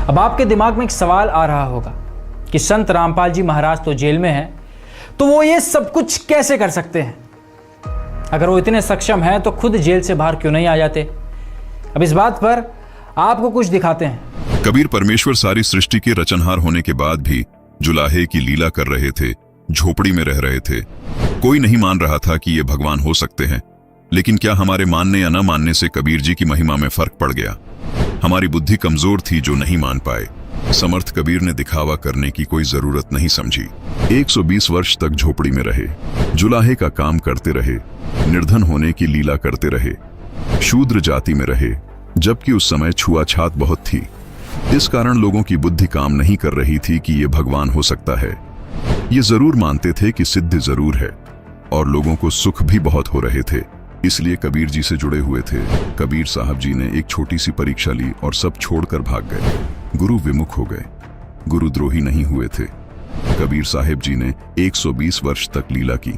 अब आपके दिमाग में एक सवाल आ रहा होगा कि संत रामपाल जी महाराज तो जेल में हैं, तो वो ये सब कुछ कैसे कर सकते हैं? अगर वो इतने सक्षम हैं तो खुद जेल से बाहर क्यों नहीं आ जाते? अब इस बात पर आपको कुछ दिखाते हैं। कबीर परमेश्वर सारी सृष्टि के रचनहार होने के बाद भी जुलाहे की लीला कर रहे थे, झोपड़ी में रह रहे थे। कोई नहीं मान रहा था कि ये भगवान हो सकते हैं, लेकिन क्या हमारे मानने या न मानने से कबीर जी की महिमा में फर्क पड़ गया? हमारी बुद्धि कमजोर थी जो नहीं मान पाए। समर्थ कबीर ने दिखावा करने की कोई जरूरत नहीं समझी। 120 वर्ष तक झोपड़ी में रहे, जुलाहे का काम करते रहे, निर्धन होने की लीला करते रहे, शूद्र जाति में रहे, जबकि उस समय छुआछात बहुत थी। इस कारण लोगों की बुद्धि काम नहीं कर रही थी कि ये भगवान हो सकता है। ये जरूर मानते थे कि सिद्ध जरूर है, और लोगों को सुख भी बहुत हो रहे थे, इसलिए कबीर जी से जुड़े हुए थे। कबीर साहब जी ने एक छोटी सी परीक्षा ली और सब छोड़कर भाग गए। गुरु विमुख हो गए, गुरुद्रोही नहीं हुए थे। कबीर साहिब जी ने 120 वर्ष तक लीला की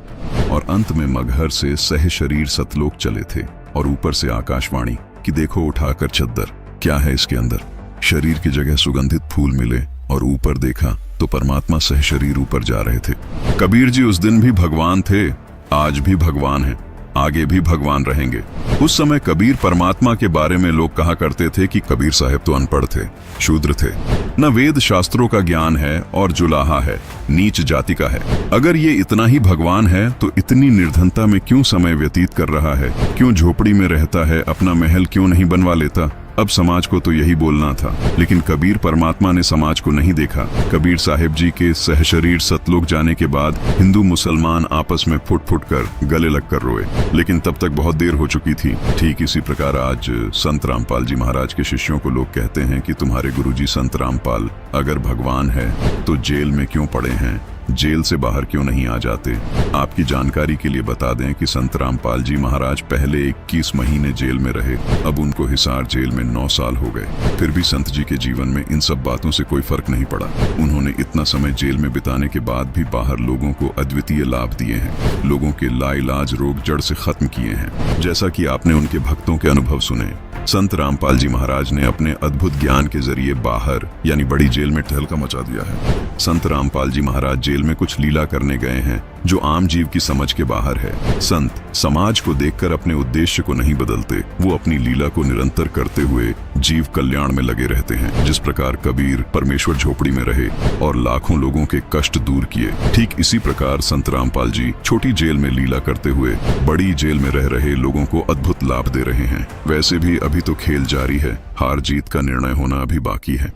और अंत में मगहर से सह शरीर सतलोक चले थे, और ऊपर से आकाशवाणी कि देखो उठाकर चद्दर, क्या है इसके अंदर? शरीर की जगह सुगंधित फूल मिले, और ऊपर देखा तो परमात्मा सह शरीर ऊपर जा रहे थे। कबीर जी उस दिन भी भगवान थे, आज भी भगवान हैं, आगे भी भगवान रहेंगे। उस समय कबीर परमात्मा के बारे में लोग कहा करते थे कि कबीर साहब तो अनपढ़ थे, शूद्र थे, न वेद शास्त्रों का ज्ञान है और जुलाहा है, नीच जाति का है। अगर ये इतना ही भगवान है तो इतनी निर्धनता में क्यों समय व्यतीत कर रहा है? क्यों झोपड़ी में रहता है? अपना महल क्यों नहीं बनवा लेता? अब समाज को तो यही बोलना था, लेकिन कबीर परमात्मा ने समाज को नहीं देखा। कबीर साहिब जी के सहशरीर सतलोक जाने के बाद हिंदू मुसलमान आपस में फुट फुट कर गले लगकर रोए, लेकिन तब तक बहुत देर हो चुकी थी। ठीक इसी प्रकार आज संत रामपाल जी महाराज के शिष्यों को लोग कहते हैं कि तुम्हारे गुरुजी संत रामपाल अगर भगवान है तो जेल में क्यों पड़े हैं, जेल से बाहर क्यों नहीं आ जाते? आपकी जानकारी के लिए बता दें कि संत रामपाल जी महाराज पहले 21 महीने जेल में रहे, अब उनको हिसार जेल में 9 साल हो गए। फिर भी संत जी के जीवन में इन सब बातों से कोई फर्क नहीं पड़ा। उन्होंने इतना समय जेल में बिताने के बाद भी बाहर लोगों को अद्वितीय लाभ दिए हैं, लोगों के लाइलाज रोग जड़ से खत्म किए हैं। जैसा कि आपने उनके भक्तों के अनुभव सुने, संत रामपाल जी महाराज ने अपने अद्भुत ज्ञान के जरिए बाहर यानी बड़ी जेल में टहलका मचा दिया है। संत रामपाल जी महाराज जेल में कुछ लीला करने गए हैं जो आम जीव की समझ के बाहर है। संत समाज को देखकर अपने उद्देश्य को नहीं बदलते, वो अपनी लीला को निरंतर करते हुए जीव कल्याण में लगे रहते हैं। जिस प्रकार कबीर परमेश्वर झोपड़ी में रहे और लाखों लोगों के कष्ट दूर किए, ठीक इसी प्रकार संत रामपाल जी छोटी जेल में लीला करते हुए बड़ी जेल में रह रहे लोगों को अद्भुत लाभ दे रहे हैं। वैसे भी अभी तो खेल जारी है, हार जीत का निर्णय होना अभी बाकी है।